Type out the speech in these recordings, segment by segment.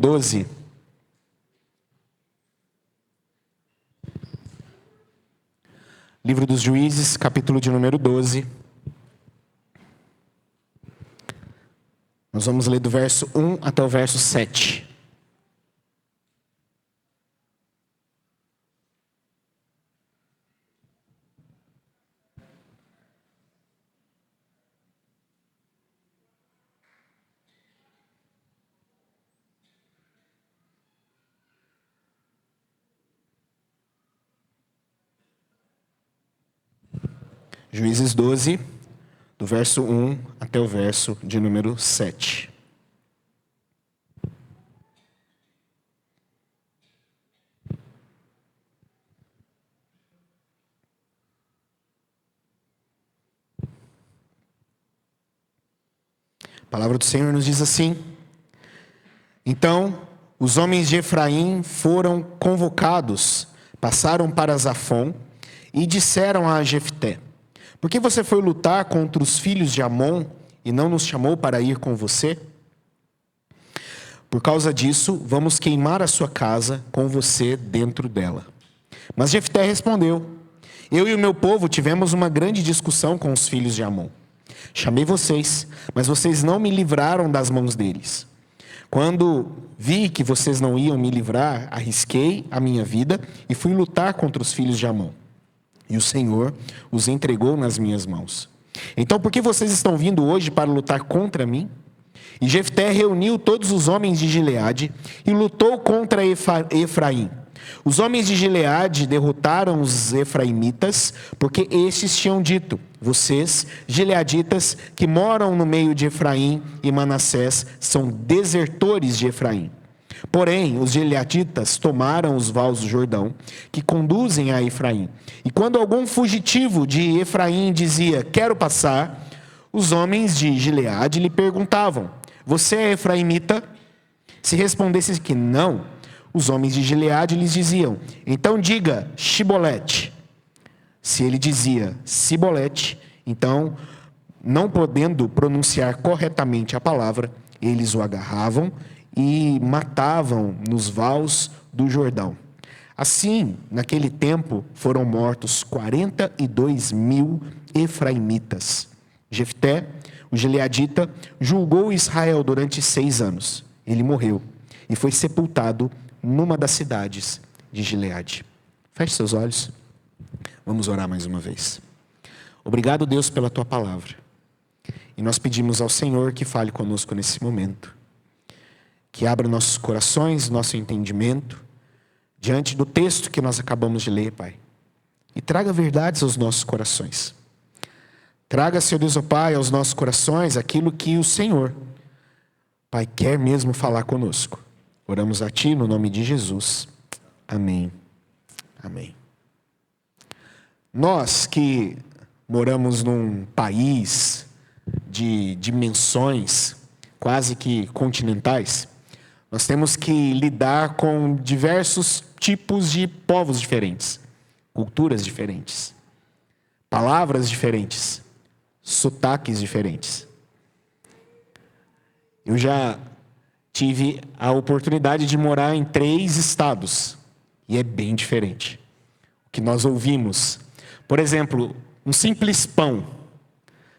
12. Livro dos Juízes, capítulo de número 12. Nós vamos ler do verso 1 até o verso 7. Juízes 12, do verso 1 até o verso de número 7. A palavra do Senhor nos diz assim: Então, os homens de Efraim foram convocados, passaram para Zafon e disseram a Jefté: Por que você foi lutar contra os filhos de Amon e não nos chamou para ir com você? Por causa disso, vamos queimar a sua casa com você dentro dela. Mas Jefté respondeu: Eu e o meu povo tivemos uma grande discussão com os filhos de Amon. Chamei vocês, mas vocês não me livraram das mãos deles. Quando vi que vocês não iam me livrar, arrisquei a minha vida e fui lutar contra os filhos de Amon. E o Senhor os entregou nas minhas mãos. Então, por que vocês estão vindo hoje para lutar contra mim? E Jefté reuniu todos os homens de Gileade e lutou contra Efraim. Os homens de Gileade derrotaram os efraimitas, porque estes tinham dito: Vocês, gileaditas, que moram no meio de Efraim e Manassés, são desertores de Efraim. Porém, os gileaditas tomaram os vales do Jordão, que conduzem a Efraim. E quando algum fugitivo de Efraim dizia: Quero passar, os homens de Gileade lhe perguntavam: Você é efraimita? Se respondesse que não, os homens de Gileade lhes diziam: Então diga Shibolete. Se ele dizia Sibolete, então, não podendo pronunciar corretamente a palavra, eles o agarravam e matavam nos vales do Jordão. Assim, naquele tempo, foram mortos 42.000 efraimitas. Jefté, o gileadita, julgou Israel durante 6 anos. Ele morreu e foi sepultado numa das cidades de Gileade. Feche seus olhos. Vamos orar mais uma vez. Obrigado, Deus, pela Tua palavra. E nós pedimos ao Senhor que fale conosco nesse momento. Que abra nossos corações, nosso entendimento, diante do texto que nós acabamos de ler, Pai. E traga verdades aos nossos corações. Traga, Senhor Deus, ó Pai, aos nossos corações aquilo que o Senhor, Pai, quer mesmo falar conosco. Oramos a Ti no nome de Jesus. Amém. Amém. Nós que moramos num país de dimensões quase que continentais, nós temos que lidar com diversos tipos de povos diferentes, culturas diferentes, palavras diferentes, sotaques diferentes. Eu já tive a oportunidade de morar em 3 estados e é bem diferente o que nós ouvimos. Por exemplo, um simples pão.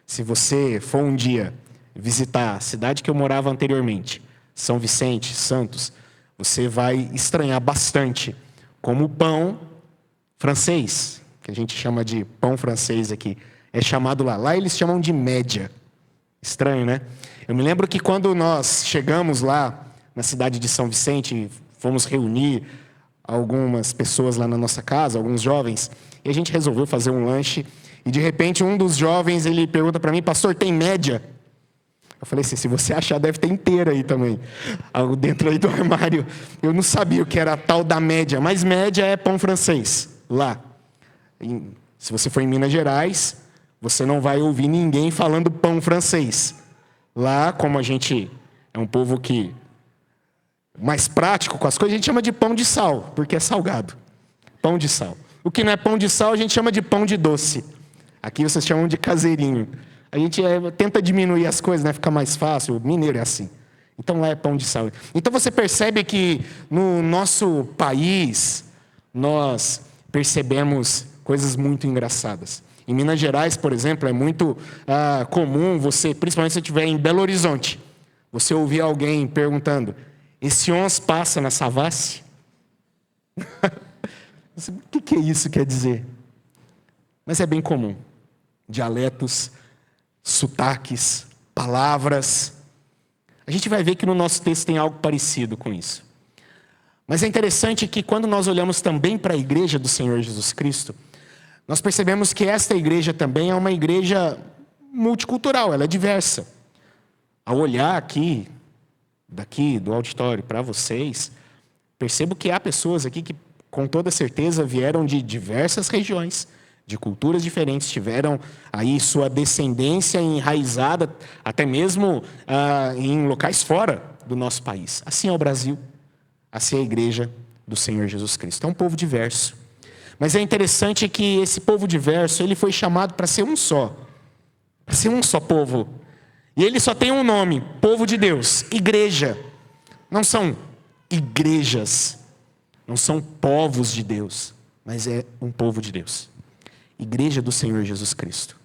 Se você for um dia visitar a cidade que eu morava anteriormente, São Vicente, Santos, você vai estranhar bastante como o pão francês, que a gente chama de pão francês aqui, é chamado lá. Lá eles chamam de média. Estranho, né? Eu me lembro que quando nós chegamos lá na cidade de São Vicente, fomos reunir algumas pessoas lá na nossa casa, alguns jovens, e a gente resolveu fazer um lanche, e de repente um dos jovens, ele pergunta para mim: Pastor, tem média? Eu falei assim: se você achar, deve ter inteira aí também, dentro aí do armário. Eu não sabia o que era a tal da média, mas média é pão francês, lá. Se você for em Minas Gerais, você não vai ouvir ninguém falando pão francês. Lá, como a gente é um povo que mais prático com as coisas, a gente chama de pão de sal, porque é salgado. Pão de sal. O que não é pão de sal, a gente chama de pão de doce. Aqui vocês chamam de caseirinho. A gente tenta diminuir as coisas, né? Fica mais fácil. O mineiro é assim. Então lá é pão de saúde. Então você percebe que no nosso país nós percebemos coisas muito engraçadas. Em Minas Gerais, por exemplo, é muito comum você, principalmente se você estiver em Belo Horizonte, você ouvir alguém perguntando: esse ônibus passa na Savassi? O que isso quer dizer? Mas é bem comum. Dialetos, sotaques, palavras. A gente vai ver que no nosso texto tem algo parecido com isso. Mas é interessante que quando nós olhamos também para a igreja do Senhor Jesus Cristo, nós percebemos que esta igreja também é uma igreja multicultural, ela é diversa. Ao olhar daqui do auditório para vocês, percebo que há pessoas aqui que com toda certeza vieram de diversas regiões, de culturas diferentes, tiveram aí sua descendência enraizada, até mesmo em locais fora do nosso país. Assim é o Brasil, assim é a igreja do Senhor Jesus Cristo. É um povo diverso. Mas é interessante que esse povo diverso, ele foi chamado para ser um só. Para ser um só povo. E ele só tem um nome: povo de Deus, igreja. Não são igrejas, não são povos de Deus, mas é um povo de Deus. Igreja do Senhor Jesus Cristo.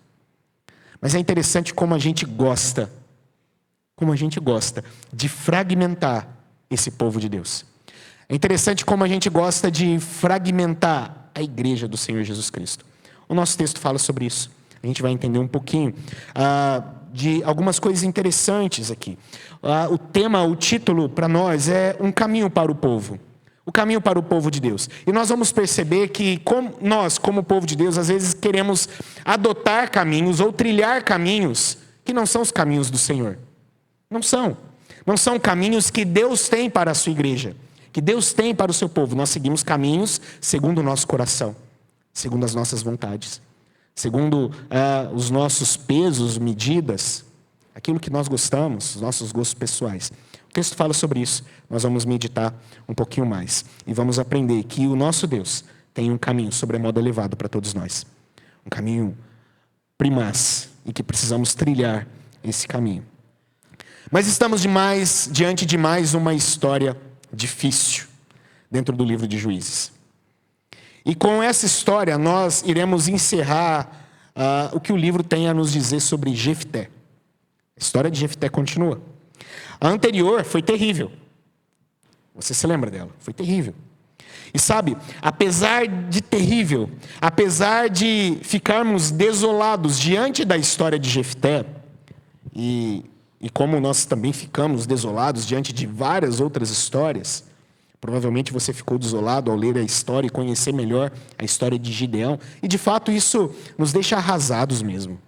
Mas é interessante como a gente gosta de fragmentar esse povo de Deus. É interessante como a gente gosta de fragmentar a igreja do Senhor Jesus Cristo. O nosso texto fala sobre isso. A gente vai entender um pouquinho de algumas coisas interessantes aqui. O título para nós é Um Caminho para o Povo. O caminho para o povo de Deus. E nós vamos perceber que nós, como povo de Deus, às vezes queremos adotar caminhos ou trilhar caminhos que não são os caminhos do Senhor. Não são. Não são caminhos que Deus tem para a sua igreja, que Deus tem para o seu povo. Nós seguimos caminhos segundo o nosso coração, segundo as nossas vontades, segundo os nossos pesos, medidas, aquilo que nós gostamos, os nossos gostos pessoais. O texto fala sobre isso. Nós vamos meditar um pouquinho mais. E vamos aprender que o nosso Deus tem um caminho sobremodo elevado para todos nós. Um caminho primaz e que precisamos trilhar esse caminho. Mas estamos diante de mais uma história difícil dentro do livro de Juízes. E com essa história nós iremos encerrar o que o livro tem a nos dizer sobre Jefté. A história de Jefté continua. A anterior foi terrível. Você se lembra dela? Foi terrível. E sabe, apesar de terrível, apesar de ficarmos desolados diante da história de Jefté, e como nós também ficamos desolados diante de várias outras histórias, provavelmente você ficou desolado ao ler a história e conhecer melhor a história de Gideão, e de fato isso nos deixa arrasados mesmo.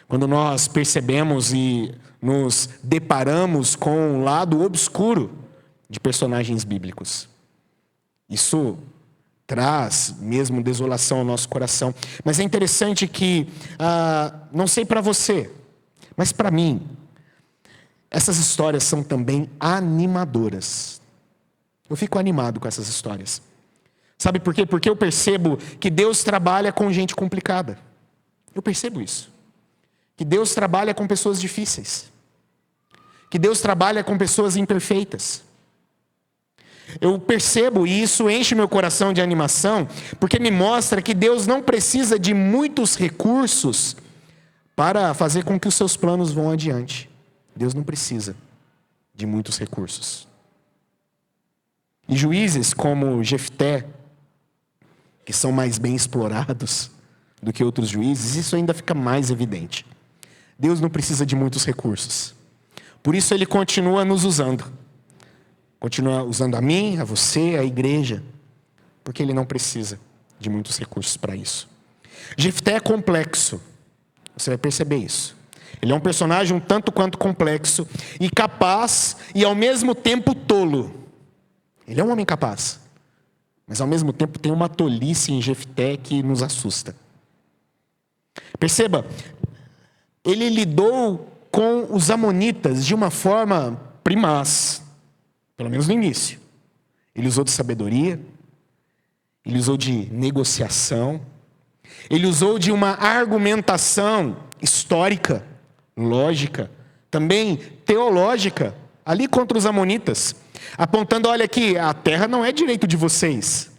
Quando nós percebemos e nos deparamos com um lado obscuro de personagens bíblicos. Isso traz mesmo desolação ao nosso coração. Mas é interessante que, não sei para você, mas para mim, essas histórias são também animadoras. Eu fico animado com essas histórias. Sabe por quê? Porque eu percebo que Deus trabalha com gente complicada. Eu percebo isso. Que Deus trabalha com pessoas difíceis. Que Deus trabalha com pessoas imperfeitas. Eu percebo, e isso enche meu coração de animação, porque me mostra que Deus não precisa de muitos recursos para fazer com que os seus planos vão adiante. Deus não precisa de muitos recursos. E juízes como Jefté, que são mais bem explorados do que outros juízes, isso ainda fica mais evidente. Deus não precisa de muitos recursos. Por isso Ele continua nos usando. Continua usando a mim, a você, a igreja. Porque Ele não precisa de muitos recursos para isso. Jefté é complexo. Você vai perceber isso. Ele é um personagem um tanto quanto complexo e capaz e ao mesmo tempo tolo. Ele é um homem capaz. Mas ao mesmo tempo tem uma tolice em Jefté que nos assusta. Perceba, ele lidou com os amonitas de uma forma primaz, pelo menos no início. Ele usou de sabedoria, ele usou de negociação, ele usou de uma argumentação histórica, lógica, também teológica, ali contra os amonitas, apontando: olha aqui, a terra não é direito de vocês.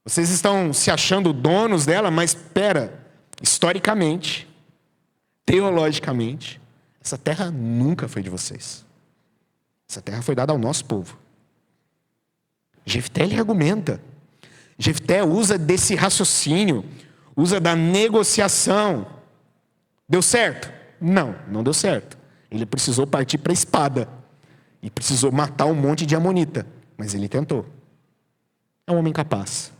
Vocês estão se achando donos dela, mas espera, historicamente, teologicamente, essa terra nunca foi de vocês. Essa terra foi dada ao nosso povo. Jefté, ele argumenta. Jefté usa desse raciocínio, usa da negociação. Deu certo? Não, não deu certo. Ele precisou partir para a espada. E precisou matar um monte de amonita. Mas ele tentou. É um homem capaz.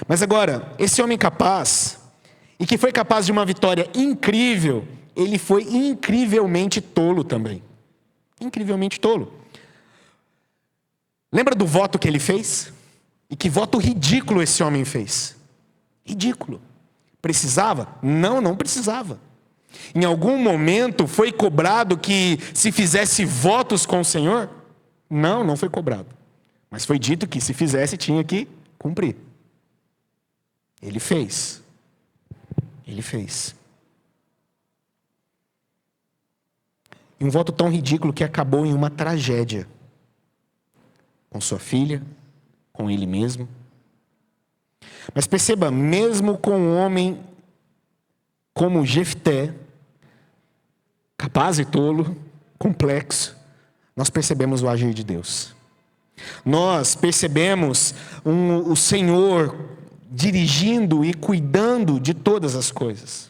Mas agora, esse homem capaz, e que foi capaz de uma vitória incrível, ele foi incrivelmente tolo também. Incrivelmente tolo. Lembra do voto que ele fez? E que voto ridículo esse homem fez. Ridículo. Precisava? Não, não precisava. Em algum momento foi cobrado que se fizesse votos com o Senhor? Não, não foi cobrado. Mas foi dito que se fizesse tinha que cumprir. Ele fez. Ele fez. E um voto tão ridículo que acabou em uma tragédia. Com sua filha, com ele mesmo. Mas perceba, mesmo com um homem como Jefté, capaz e tolo, complexo, nós percebemos o agir de Deus. Nós percebemos o Senhor dirigindo e cuidando de todas as coisas.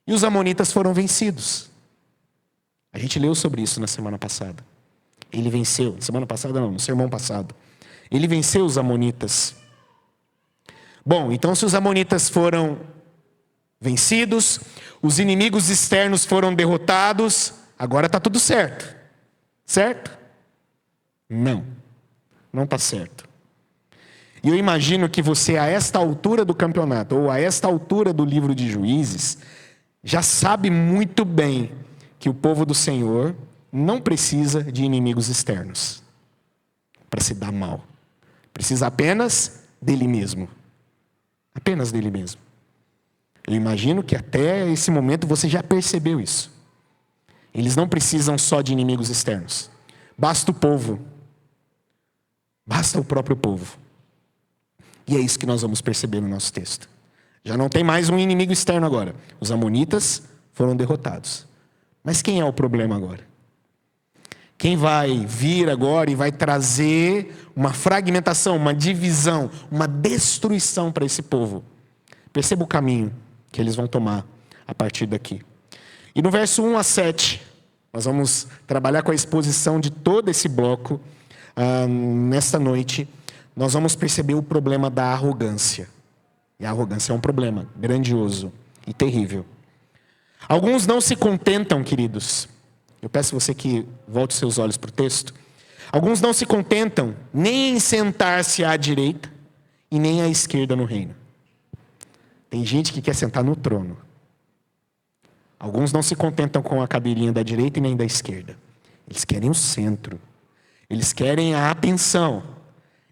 E os amonitas foram vencidos. A gente leu sobre isso na semana passada. Ele venceu, semana passada não, no sermão passado. Ele venceu os amonitas. Bom, então se os amonitas foram vencidos, os inimigos externos foram derrotados, agora está tudo certo. Certo? Não, não está certo. E eu imagino que você, a esta altura do campeonato, ou a esta altura do livro de Juízes, já sabe muito bem que o povo do Senhor não precisa de inimigos externos para se dar mal. Precisa apenas dele mesmo. Apenas dele mesmo. Eu imagino que até esse momento você já percebeu isso. Eles não precisam só de inimigos externos. Basta o povo. Basta o próprio povo. E é isso que nós vamos perceber no nosso texto. Já não tem mais um inimigo externo agora. Os amonitas foram derrotados. Mas quem é o problema agora? Quem vai vir agora e vai trazer uma fragmentação, uma divisão, uma destruição para esse povo? Perceba o caminho que eles vão tomar a partir daqui. E no verso 1 a 7, nós vamos trabalhar com a exposição de todo esse bloco nesta noite. Nós vamos perceber o problema da arrogância. E a arrogância é um problema grandioso e terrível. Alguns não se contentam, queridos. Eu peço a você que volte seus olhos para o texto. Alguns não se contentam nem em sentar-se à direita e nem à esquerda no reino. Tem gente que quer sentar no trono. Alguns não se contentam com a cadeirinha da direita e nem da esquerda. Eles querem o centro. Eles querem a atenção.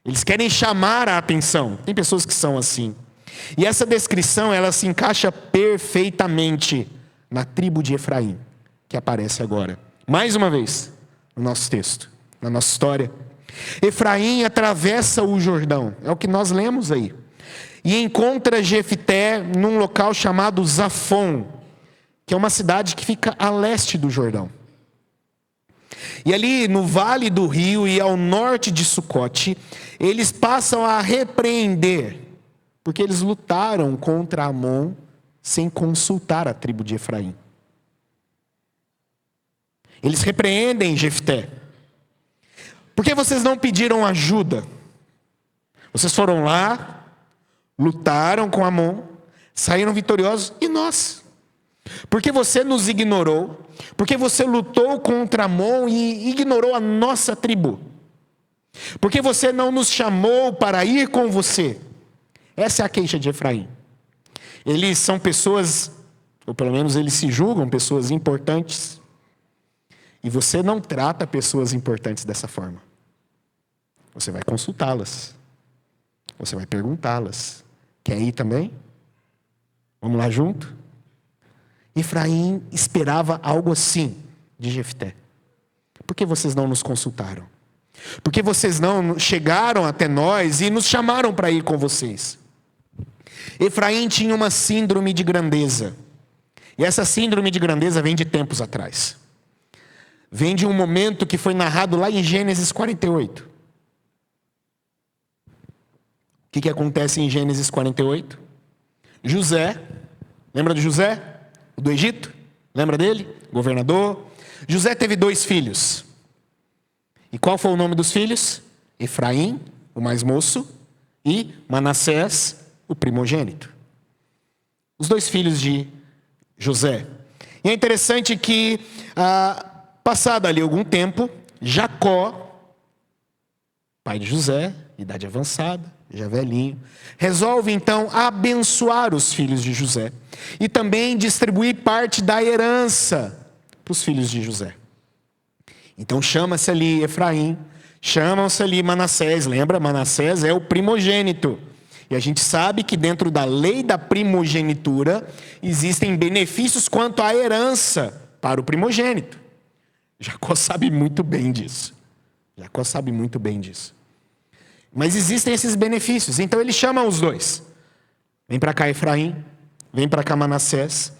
Eles querem chamar a atenção. Tem pessoas que são assim. E essa descrição, ela se encaixa perfeitamente na tribo de Efraim, que aparece agora, mais uma vez, no nosso texto, na nossa história. Efraim atravessa o Jordão, é o que nós lemos aí, e encontra Jefté num local chamado Zafon, que é uma cidade que fica a leste do Jordão. E ali no vale do rio e ao norte de Sucote, eles passam a repreender, porque eles lutaram contra Amon sem consultar a tribo de Efraim. Eles repreendem Jefté. Por que vocês não pediram ajuda? Vocês foram lá, lutaram com Amon, saíram vitoriosos, e nós? Por que você nos ignorou? Por que você lutou contra Amon e ignorou a nossa tribo? Por que você não nos chamou para ir com você? Essa é a queixa de Efraim. Eles são pessoas, ou pelo menos eles se julgam pessoas importantes. E você não trata pessoas importantes dessa forma. Você vai consultá-las. Você vai perguntá-las. Quer ir também? Vamos lá junto? Efraim esperava algo assim de Jefté. Por que vocês não nos consultaram? Por que vocês não chegaram até nós e nos chamaram para ir com vocês? Efraim tinha uma síndrome de grandeza. E essa síndrome de grandeza vem de tempos atrás. Vem de um momento que foi narrado lá em Gênesis 48. O que acontece em Gênesis 48? José, lembra de José? Do Egito? Lembra dele? Governador. José teve 2 filhos. E qual foi o nome dos filhos? Efraim, o mais moço, e Manassés, o primogênito. Os 2 filhos de José. E é interessante que, passado ali algum tempo, Jacó, pai de José, idade avançada, já velhinho, resolve então abençoar os filhos de José e também distribuir parte da herança para os filhos de José. Então chama-se ali Efraim, chamam-se ali Manassés. Lembra? Manassés é o primogênito. E a gente sabe que dentro da lei da primogenitura existem benefícios quanto à herança para o primogênito. Jacó sabe muito bem disso. Jacó sabe muito bem disso. Mas existem esses benefícios. Então ele chama os 2. Vem para cá Efraim, vem para cá Manassés.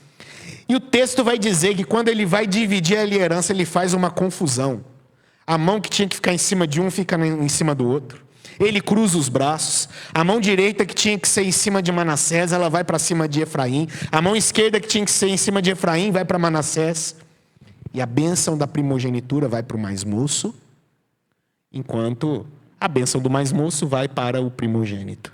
E o texto vai dizer que quando ele vai dividir a herança, ele faz uma confusão. A mão que tinha que ficar em cima de um fica em cima do outro. Ele cruza os braços. A mão direita que tinha que ser em cima de Manassés, ela vai para cima de Efraim. A mão esquerda que tinha que ser em cima de Efraim, vai para Manassés. E a bênção da primogenitura vai para o mais moço, enquanto a bênção do mais moço vai para o primogênito.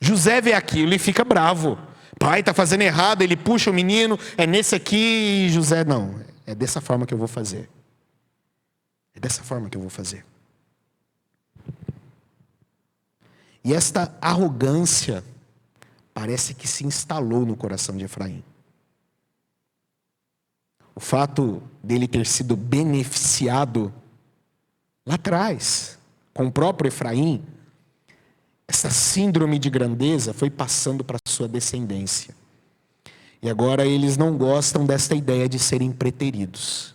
José vê aquilo e fica bravo. Pai, está fazendo errado, ele puxa o menino, é nesse aqui, e José, não, é dessa forma que eu vou fazer. É dessa forma que eu vou fazer. E esta arrogância parece que se instalou no coração de Efraim. O fato dele ter sido beneficiado lá atrás, com o próprio Efraim, essa síndrome de grandeza foi passando para a sua descendência. E agora eles não gostam desta ideia de serem preteridos.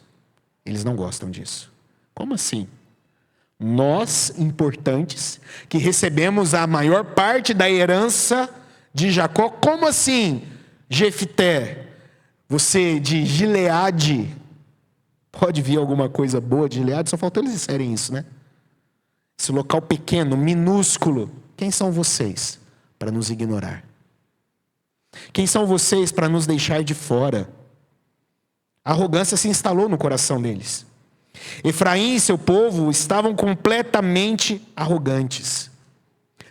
Eles não gostam disso. Como assim? Nós, importantes, que recebemos a maior parte da herança de Jacó, como assim, Jefté? Você de Gileade, pode vir alguma coisa boa de Gileade? Só faltou eles disserem isso, né? Esse local pequeno, minúsculo. Quem são vocês para nos ignorar? Quem são vocês para nos deixar de fora? A arrogância se instalou no coração deles. Efraim e seu povo estavam completamente arrogantes.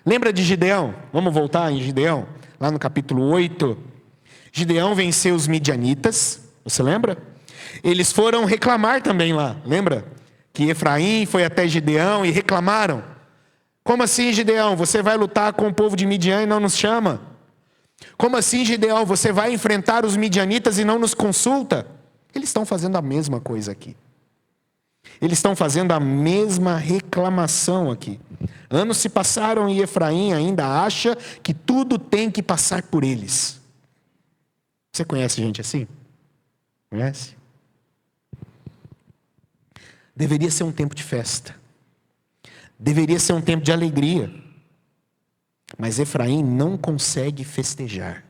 Lembra de Gideão? Vamos voltar em Gideão, lá no capítulo 8. Gideão venceu os midianitas, você lembra? Eles foram reclamar também lá, lembra? Que Efraim foi até Gideão e reclamaram. Como assim, Gideão? Você vai lutar com o povo de Midian e não nos chama? Como assim, Gideão? Você vai enfrentar os midianitas e não nos consulta? Eles estão fazendo a mesma coisa aqui. Eles estão fazendo a mesma reclamação aqui. Anos se passaram e Efraim ainda acha que tudo tem que passar por eles. Você conhece gente assim? Conhece? Deveria ser um tempo de festa. Deveria ser um tempo de alegria. Mas Efraim não consegue festejar.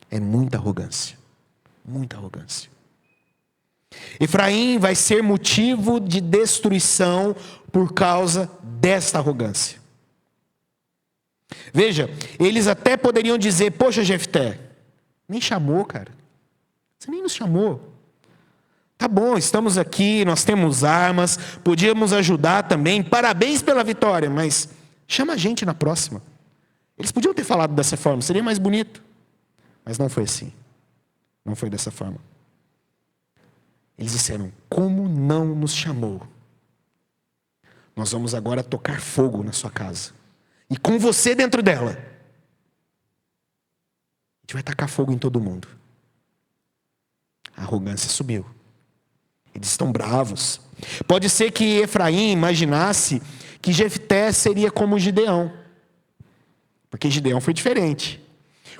É muita arrogância. Muita arrogância. Efraim vai ser motivo de destruição por causa desta arrogância. Veja, eles até poderiam dizer, poxa Jefté, nem chamou, cara. Você nem nos chamou. Tá bom, estamos aqui, nós temos armas, podíamos ajudar também, parabéns pela vitória, mas chama a gente na próxima. Eles podiam ter falado dessa forma, seria mais bonito. Mas não foi assim. Não foi dessa forma. Eles disseram, como não nos chamou? Nós vamos agora tocar fogo na sua casa. E com você dentro dela. A gente vai tacar fogo em todo mundo. A arrogância subiu. Eles estão bravos. Pode ser que Efraim imaginasse que Jefté seria como Gideão. Porque Gideão foi diferente.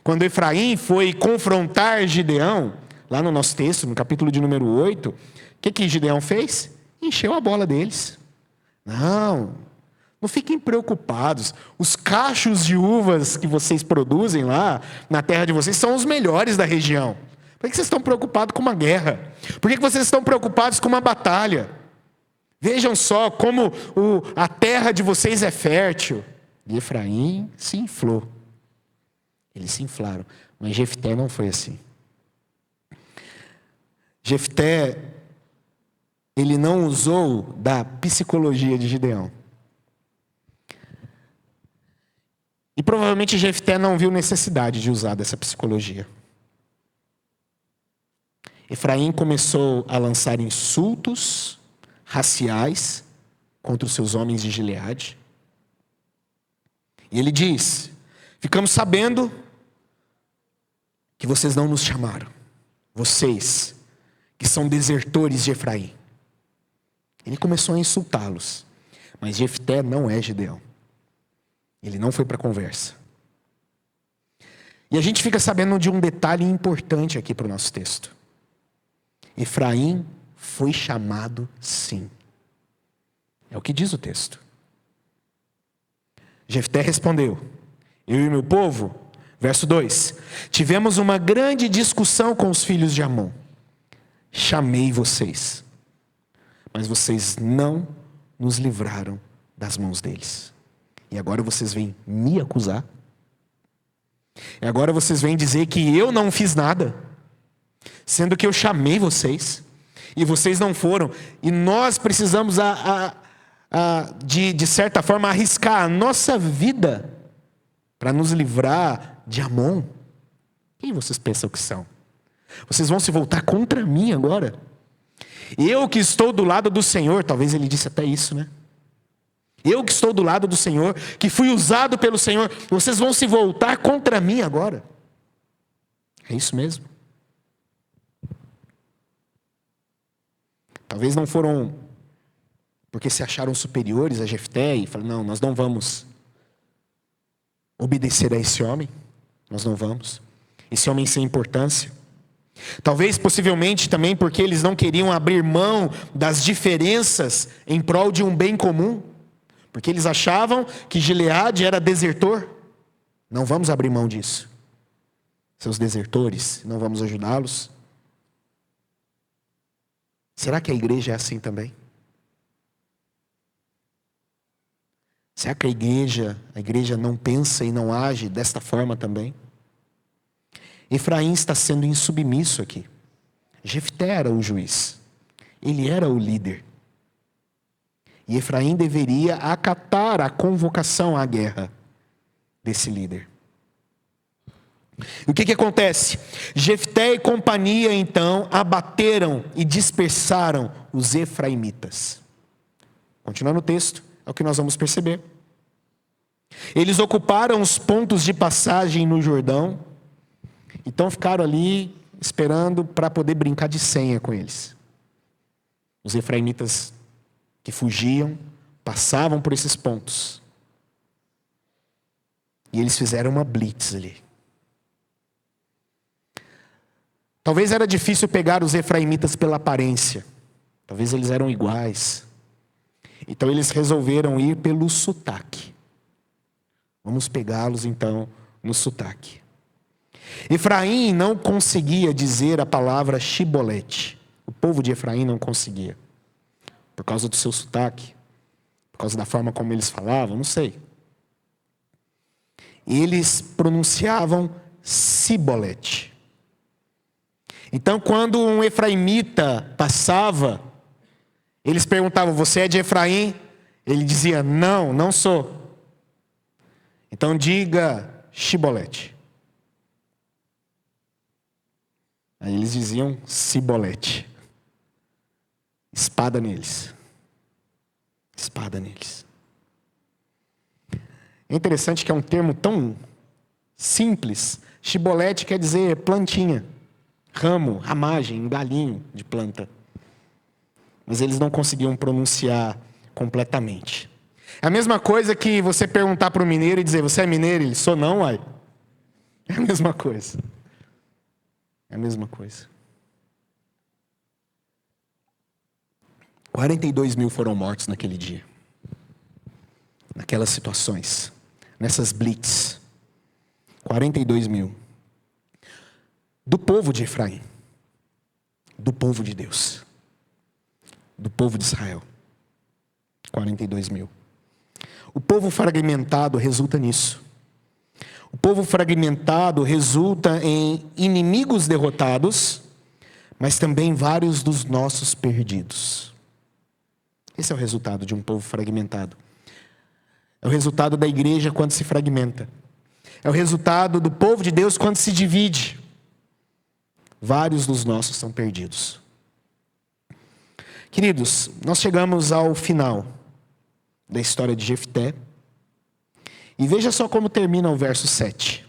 Quando Efraim foi confrontar Gideão, lá no nosso texto, no capítulo de número 8, o que Gideão fez? Encheu a bola deles. Não fiquem preocupados. Os cachos de uvas que vocês produzem lá na terra de vocês são os melhores da região. Por que vocês estão preocupados com uma guerra? Por que vocês estão preocupados com uma batalha? Vejam só como a terra de vocês é fértil. E Efraim se inflou. Eles se inflaram. Mas Jefté não foi assim. Jefté, ele não usou da psicologia de Gideão. E provavelmente Jefté não viu necessidade de usar dessa psicologia. Efraim começou a lançar insultos raciais contra os seus homens de Gileade. E ele diz: ficamos sabendo que vocês não nos chamaram. Vocês, que são desertores de Efraim. Ele começou a insultá-los. Mas Jefté não é Gideão. Ele não foi para a conversa. E a gente fica sabendo de um detalhe importante aqui para o nosso texto. Efraim foi chamado sim. É o que diz o texto. Jefté respondeu: eu e meu povo, verso 2, tivemos uma grande discussão com os filhos de Amon. Chamei vocês, mas vocês não nos livraram das mãos deles. E agora vocês vêm me acusar? E agora vocês vêm dizer que eu não fiz nada, sendo que eu chamei vocês, e vocês não foram, e nós precisamos, de certa forma, arriscar a nossa vida para nos livrar de Amon? Quem vocês pensam que são? Vocês vão se voltar contra mim agora? Eu que estou do lado do Senhor, talvez ele disse até isso, né? Eu que estou do lado do Senhor, que fui usado pelo Senhor, vocês vão se voltar contra mim agora? É isso mesmo? Talvez não foram porque se acharam superiores a Jefté e falaram: não, nós não vamos obedecer a esse homem. Nós não vamos. Esse homem sem importância. Talvez, possivelmente, também porque eles não queriam abrir mão das diferenças em prol de um bem comum. Porque eles achavam que Gileade era desertor. Não vamos abrir mão disso. Seus desertores, não vamos ajudá-los. Será que a igreja é assim também? Será que a igreja não pensa e não age desta forma também? Efraim está sendo insubmisso aqui. Jefté era o juiz. Ele era o líder. E Efraim deveria acatar a convocação à guerra desse líder. E o que acontece? Jefté e companhia, então, abateram e dispersaram os efraimitas. Continuando o texto, é o que nós vamos perceber. Eles ocuparam os pontos de passagem no Jordão, então ficaram ali esperando para poder brincar de senha com eles. Os efraimitas que fugiam, passavam por esses pontos. E eles fizeram uma blitz ali. Talvez era difícil pegar os efraimitas pela aparência. Talvez eles eram iguais. Então eles resolveram ir pelo sotaque. Vamos pegá-los então no sotaque. Efraim não conseguia dizer a palavra Shibolete. O povo de Efraim não conseguia. Por causa do seu sotaque, por causa da forma como eles falavam, não sei. Eles pronunciavam Sibolete. Então, quando um efraimita passava, eles perguntavam: você é de Efraim? Ele dizia: não, não sou. Então diga Shibolete. Aí eles diziam Sibolete. Espada neles. Espada neles. É interessante que é um termo tão simples. Shibolete quer dizer plantinha, ramo, ramagem, galinho de planta. Mas eles não conseguiam pronunciar completamente. É a mesma coisa que você perguntar para o mineiro e dizer: você é mineiro? Ele: sou não, uai. É a mesma coisa. É a mesma coisa. 42 mil foram mortos naquele dia. Naquelas situações. Nessas blitz. 42 mil. Do povo de Efraim. Do povo de Deus. Do povo de Israel. 42 mil. O povo fragmentado resulta nisso. O povo fragmentado resulta em inimigos derrotados, mas também vários dos nossos perdidos. Esse é o resultado de um povo fragmentado. É o resultado da igreja quando se fragmenta. É o resultado do povo de Deus quando se divide. Vários dos nossos são perdidos. Queridos, nós chegamos ao final da história de Jefté. E veja só como termina o verso 7.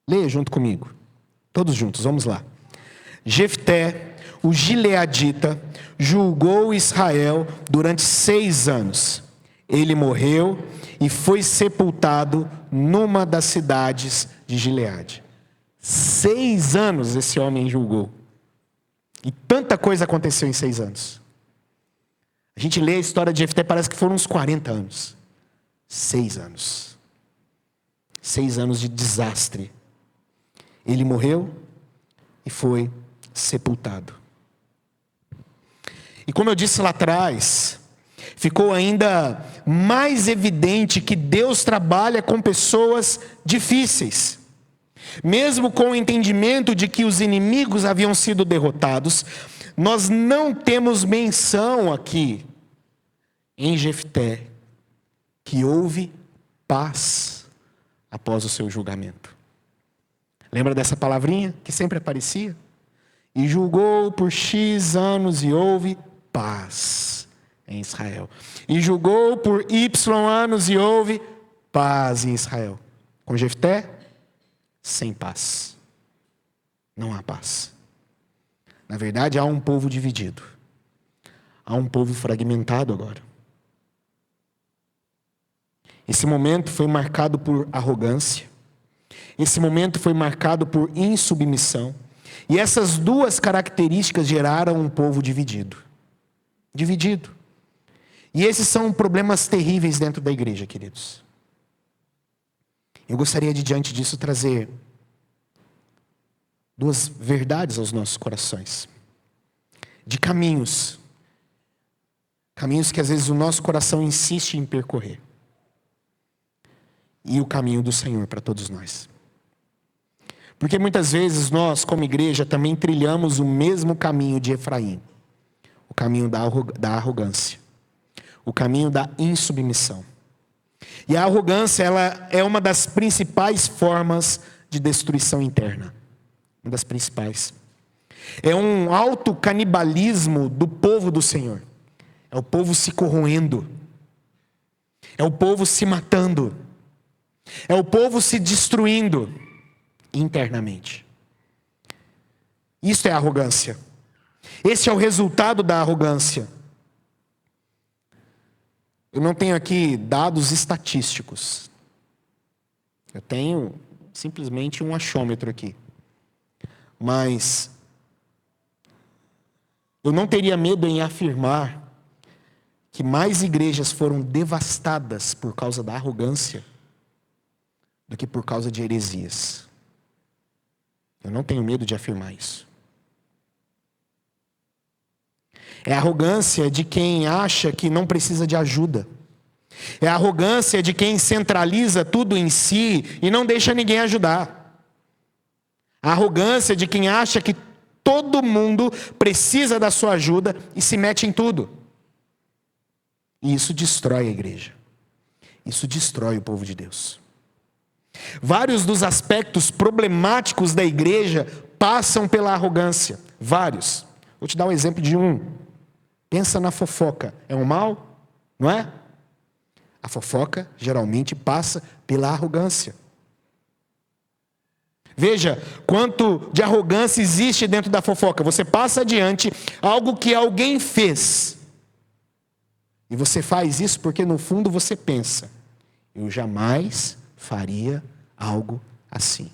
Leia junto comigo. Todos juntos, vamos lá. Jefté, o gileadita, julgou Israel durante 6 anos. Ele morreu e foi sepultado numa das cidades de Gileade. 6 anos esse homem julgou. E tanta coisa aconteceu em 6 anos. A gente lê a história de Jefté, parece que foram uns 40 anos. 6 anos. 6 anos de desastre. Ele morreu e foi sepultado. E como eu disse lá atrás, ficou ainda mais evidente que Deus trabalha com pessoas difíceis. Mesmo com o entendimento de que os inimigos haviam sido derrotados, nós não temos menção aqui em Jefté que houve paz após o seu julgamento. Lembra dessa palavrinha que sempre aparecia? E julgou por X anos e houve paz em Israel. E julgou por Y anos e houve paz em Israel. Com Jefté, sem paz. Não há paz. Na verdade, há um povo dividido. Há um povo fragmentado agora. Esse momento foi marcado por arrogância. Esse momento foi marcado por insubmissão. E essas duas características geraram um povo dividido. Dividido. E esses são problemas terríveis dentro da igreja, queridos. Eu gostaria de, diante disso, trazer 2 verdades aos nossos corações. De caminhos. Caminhos que às vezes o nosso coração insiste em percorrer. E o caminho do Senhor para todos nós. Porque muitas vezes nós, como igreja, também trilhamos o mesmo caminho de Efraim. O caminho da arrogância. O caminho da insubmissão. E a arrogância, ela é uma das principais formas de destruição interna. Uma das principais. É um autocanibalismo do povo do Senhor. É o povo se corroendo. É o povo se matando. É o povo se destruindo internamente. Isso é arrogância. Esse é o resultado da arrogância. Eu não tenho aqui dados estatísticos. Eu tenho simplesmente um achômetro aqui. Mas eu não teria medo em afirmar que mais igrejas foram devastadas por causa da arrogância do que por causa de heresias. Eu não tenho medo de afirmar isso. É a arrogância de quem acha que não precisa de ajuda. É a arrogância de quem centraliza tudo em si e não deixa ninguém ajudar. A arrogância de quem acha que todo mundo precisa da sua ajuda e se mete em tudo. E isso destrói a igreja. Isso destrói o povo de Deus. Vários dos aspectos problemáticos da igreja passam pela arrogância. Vários. Vou te dar um exemplo de um. Pensa na fofoca. É um mal? Não é? A fofoca geralmente passa pela arrogância. Veja quanto de arrogância existe dentro da fofoca. Você passa adiante algo que alguém fez. E você faz isso porque no fundo você pensa: eu jamais faria algo assim.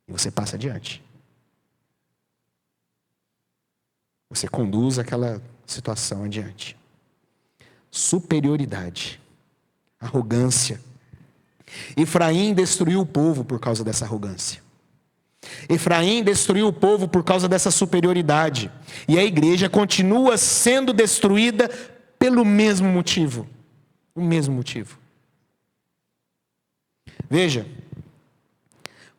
E você passa adiante. Você conduz aquela situação adiante. Superioridade. Arrogância. Efraim destruiu o povo por causa dessa arrogância. Efraim destruiu o povo por causa dessa superioridade. E a igreja continua sendo destruída pelo mesmo motivo. O mesmo motivo. Veja,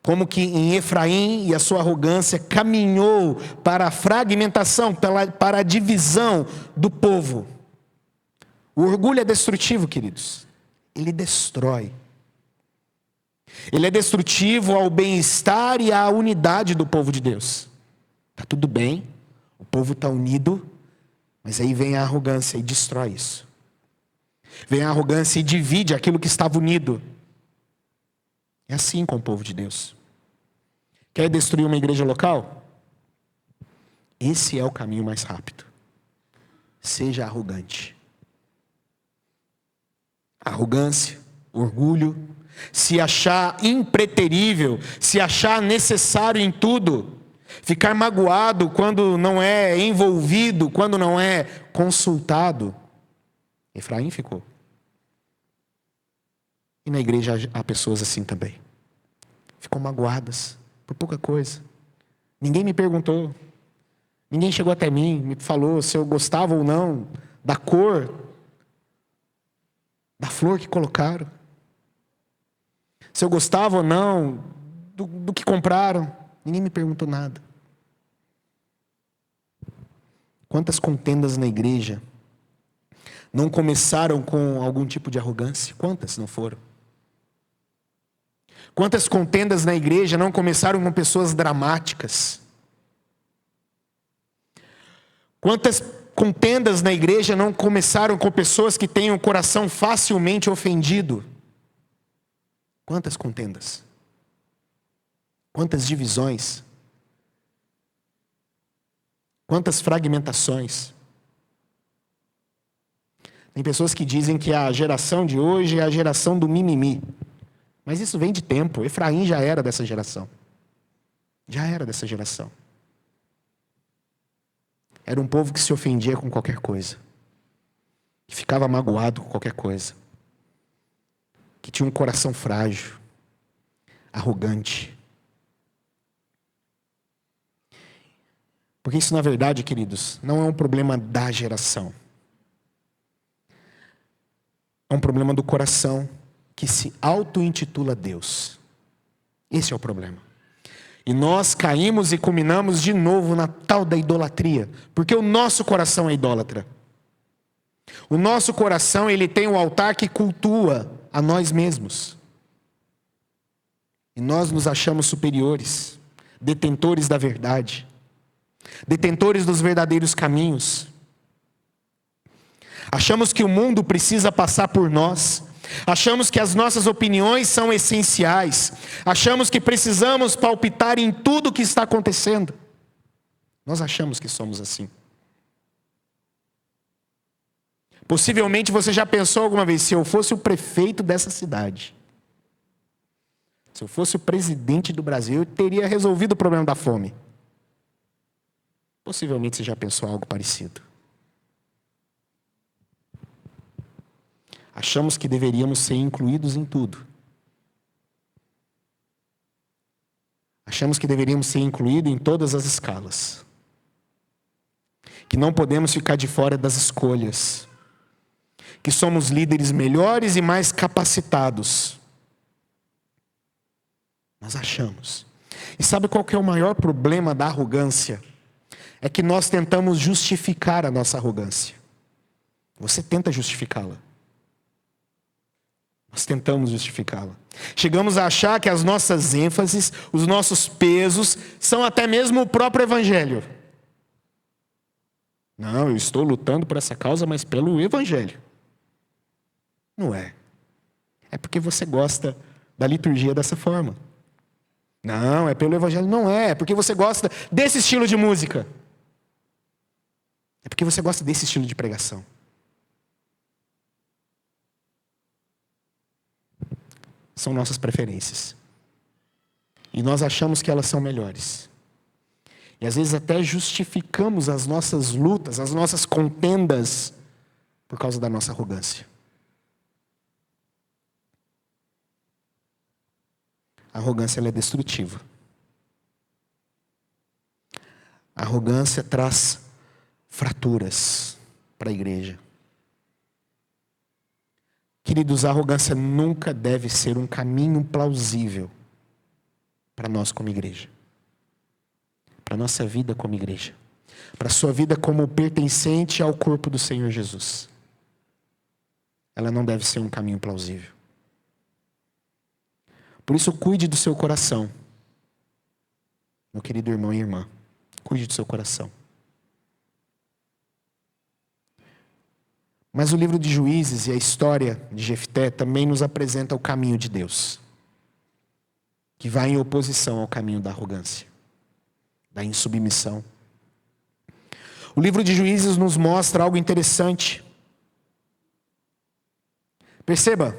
como que em Efraim e a sua arrogância caminhou para a fragmentação, para a divisão do povo. O orgulho é destrutivo, queridos. Ele destrói. Ele é destrutivo ao bem-estar e à unidade do povo de Deus. Está tudo bem, o povo está unido, mas aí vem a arrogância e destrói isso. Vem a arrogância e divide aquilo que estava unido. É assim com o povo de Deus. Quer destruir uma igreja local? Esse é o caminho mais rápido. Seja arrogante. Arrogância, orgulho, se achar impreterível, se achar necessário em tudo, ficar magoado quando não é envolvido, quando não é consultado. Efraim ficou. E na igreja há pessoas assim também. Ficam magoadas por pouca coisa. Ninguém me perguntou. Ninguém chegou até mim, me falou se eu gostava ou não da cor da flor que colocaram. Se eu gostava ou não do que compraram. Ninguém me perguntou nada. Quantas contendas na igreja não começaram com algum tipo de arrogância? Quantas não foram? Quantas contendas na igreja não começaram com pessoas dramáticas? Quantas contendas na igreja não começaram com pessoas que têm o coração facilmente ofendido? Quantas contendas? Quantas divisões? Quantas fragmentações? Tem pessoas que dizem que a geração de hoje é a geração do mimimi. Mas isso vem de tempo. Efraim já era dessa geração. Já era dessa geração. Era um povo que se ofendia com qualquer coisa. Que ficava magoado com qualquer coisa. Que tinha um coração frágil. Arrogante. Porque isso, na verdade, queridos, não é um problema da geração. É um problema do coração que se auto-intitula Deus. Esse é o problema. E nós caímos e culminamos de novo na tal da idolatria. Porque o nosso coração é idólatra. O nosso coração, ele tem um altar que cultua a nós mesmos. E nós nos achamos superiores, detentores da verdade, detentores dos verdadeiros caminhos. Achamos que o mundo precisa passar por nós. Achamos que as nossas opiniões são essenciais. Achamos que precisamos palpitar em tudo o que está acontecendo. Nós achamos que somos assim. Possivelmente você já pensou alguma vez, se eu fosse o prefeito dessa cidade, se eu fosse o presidente do Brasil, eu teria resolvido o problema da fome. Possivelmente você já pensou algo parecido. Achamos que deveríamos ser incluídos em tudo. Achamos que deveríamos ser incluídos em todas as escalas. Que não podemos ficar de fora das escolhas. Que somos líderes melhores e mais capacitados. Nós achamos. E sabe qual que é o maior problema da arrogância? É que nós tentamos justificar a nossa arrogância. Você tenta justificá-la. Nós tentamos justificá-la. Chegamos a achar que as nossas ênfases, os nossos pesos, são até mesmo o próprio Evangelho. Não, eu estou lutando por essa causa, mas pelo Evangelho. Não é. É porque você gosta da liturgia dessa forma. Não, é pelo Evangelho. Não é. É porque você gosta desse estilo de música. É porque você gosta desse estilo de pregação. são nossas preferências. E nós achamos que elas são melhores. E às vezes até justificamos as nossas lutas, as nossas contendas, por causa da nossa arrogância. A arrogância, ela é destrutiva. A arrogância traz fraturas para a igreja. Queridos, a arrogância nunca deve ser um caminho plausível para nós como igreja. Para a nossa vida como igreja. Para a sua vida como pertencente ao corpo do Senhor Jesus. Ela não deve ser um caminho plausível. Por isso, cuide do seu coração. Meu querido irmão e irmã, cuide do seu coração. Mas o livro de Juízes e a história de Jefté também nos apresenta o caminho de Deus, que vai em oposição ao caminho da arrogância, da insubmissão. O livro de Juízes nos mostra algo interessante. Perceba,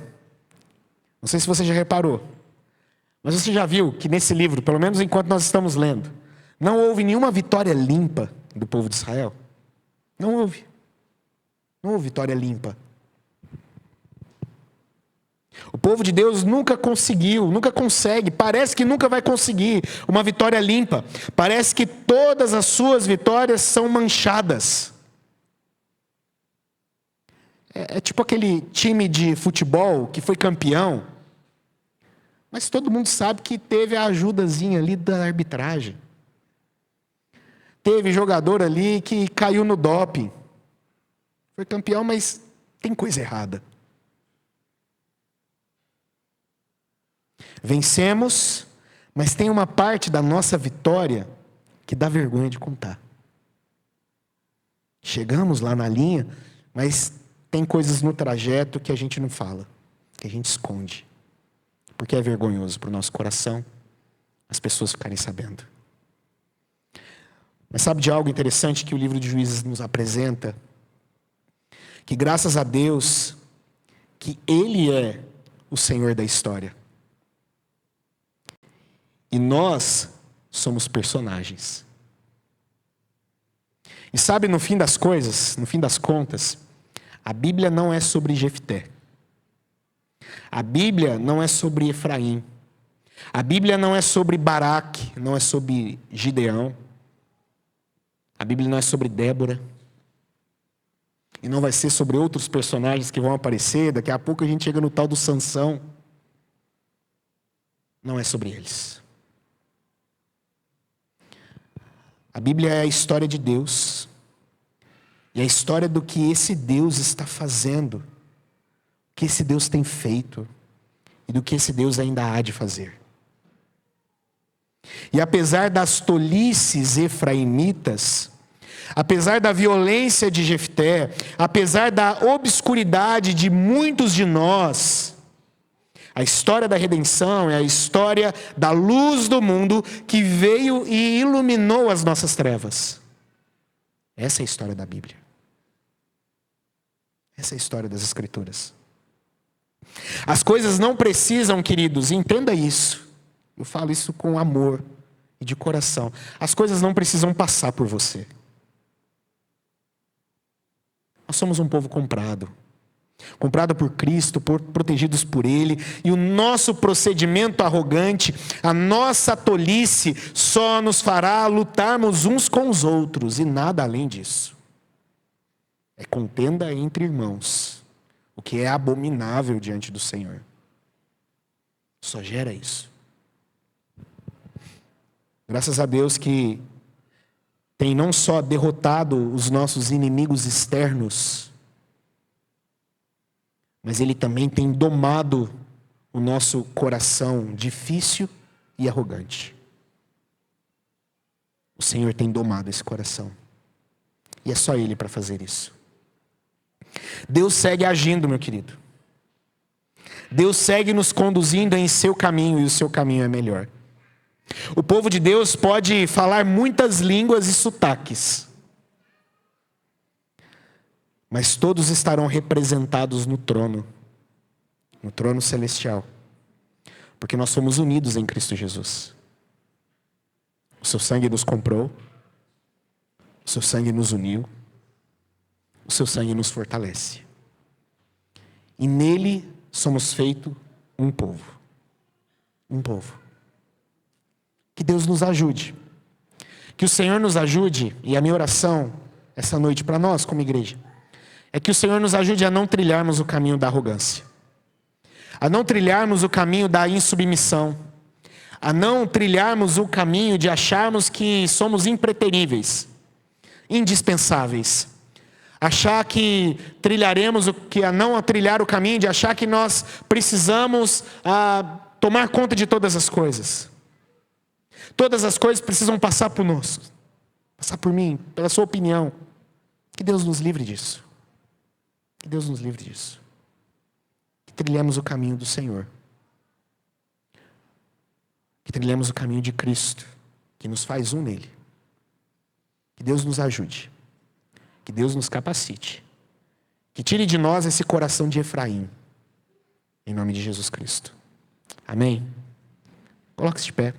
não sei se você já reparou, mas você já viu que nesse livro, pelo menos enquanto nós estamos lendo, não houve nenhuma vitória limpa do povo de Israel? Não houve. Não houve vitória limpa. O povo de Deus nunca conseguiu, nunca consegue, parece que nunca vai conseguir uma vitória limpa. Parece que todas as suas vitórias são manchadas. É tipo aquele time de futebol que foi campeão, mas todo mundo sabe que teve a ajudazinha ali da arbitragem. Teve jogador ali que caiu no doping. Foi campeão, mas tem coisa errada. Vencemos, mas tem uma parte da nossa vitória que dá vergonha de contar. Chegamos lá na linha, mas tem coisas no trajeto que a gente não fala, que a gente esconde. Porque é vergonhoso para o nosso coração as pessoas ficarem sabendo. Mas sabe de algo interessante que o livro de Juízes nos apresenta? Que graças a Deus, que Ele é o Senhor da história. E nós somos personagens. E sabe, no fim das coisas, no fim das contas, a Bíblia não é sobre Jefté. A Bíblia não é sobre Efraim. A Bíblia não é sobre Baraque, não é sobre Gideão. A Bíblia não é sobre Débora. E não vai ser sobre outros personagens que vão aparecer. Daqui a pouco a gente chega no tal do Sansão. Não é sobre eles. A Bíblia é a história de Deus. E a história do que esse Deus está fazendo. O que esse Deus tem feito. E do que esse Deus ainda há de fazer. E apesar das tolices efraimitas, apesar da violência de Jefté, apesar da obscuridade de muitos de nós, a história da redenção é a história da luz do mundo que veio e iluminou as nossas trevas. Essa é a história da Bíblia. Essa é a história das Escrituras. As coisas não precisam, queridos, entenda isso. Eu falo isso com amor e de coração. As coisas não precisam passar por você. Nós somos um povo comprado. Comprado por Cristo, protegidos por Ele. E o nosso procedimento arrogante, a nossa tolice, só nos fará lutarmos uns com os outros. E nada além disso. É contenda entre irmãos. O que é abominável diante do Senhor. Só gera isso. Graças a Deus que tem não só derrotado os nossos inimigos externos, mas Ele também tem domado o nosso coração difícil e arrogante. O Senhor tem domado esse coração. E é só Ele para fazer isso. Deus segue agindo, meu querido. Deus segue nos conduzindo em seu caminho, e o seu caminho é melhor. O povo de Deus pode falar muitas línguas e sotaques, mas todos estarão representados no trono celestial. Porque nós somos unidos em Cristo Jesus. O seu sangue nos comprou. O seu sangue nos uniu. O seu sangue nos fortalece. E nele somos feitos um povo. Um povo. Que Deus nos ajude. Que o Senhor nos ajude, e a minha oração essa noite para nós como igreja, é que o Senhor nos ajude a não trilharmos o caminho da arrogância. A não trilharmos o caminho da insubmissão. A não trilharmos o caminho de acharmos que somos impreteríveis, indispensáveis. Achar que trilharemos a não trilhar o caminho de achar que nós precisamos tomar conta de todas as coisas. Todas as coisas precisam passar por nós, passar por mim, pela sua opinião. Que Deus nos livre disso. Que Deus nos livre disso. Que trilhemos o caminho do Senhor. Que trilhemos o caminho de Cristo, que nos faz um nele. Que Deus nos ajude. Que Deus nos capacite. Que tire de nós esse coração de Efraim. Em nome de Jesus Cristo. Amém? Coloque-se de pé.